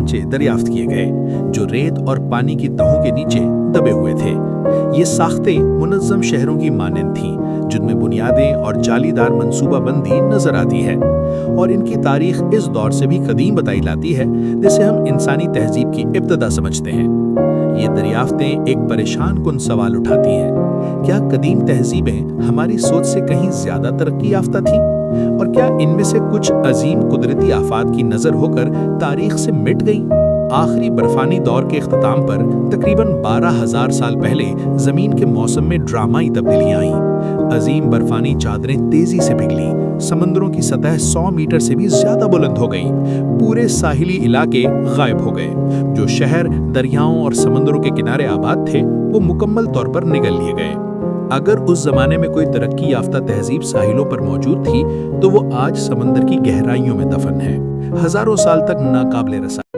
ढांचे दरियाफ्त किए गए जो रेत और पानी की तहों के नीचे दबे हुए थे। ये साख्तें मुनज़्ज़म शहरों की मानंद थीं, जिनमें बुनियादें और जालीदार मंसूबाबंदी नजर आती है, और इनकी तारीख इस दौर से भी कदीम बताई जाती है जिसे हम इंसानी तहजीब की इब्तदा समझते हैं। ये दरियाफ्तें एक परेशान कुन सवाल उठाती हैं, क्या कदीम तहजीबें हमारी सोच से कहीं ज्यादा तरक्की याफ्ता थीं? और क्या इनमें से कुछ अजीम कुदरती आफात की नजर होकर तारीख से मिट गईं? आखिरी बर्फानी दौर के इख्तिताम पर तकरीबन 12,000 साल पहले जमीन के मौसम में ड्रामाई तब्दीलियां आईं। अजीम बर्फानी चादरें तेजी से पिघलीं, समंदरों की सतह 100 मीटर से भी ज्यादा बुलंद हो गई, पूरे साहिली इलाके गायब हो गए। जो शहर दरियाओं और समंदरों के किनारे आबाद थे वो मुकम्मल तौर पर निगल लिए गए। अगर उस जमाने में कोई तरक्की याफ्ता तहजीब साहिलों पर मौजूद थी तो वो आज समंदर की गहराइयों में दफन है, हजारों साल तक नाकाबिले रसा।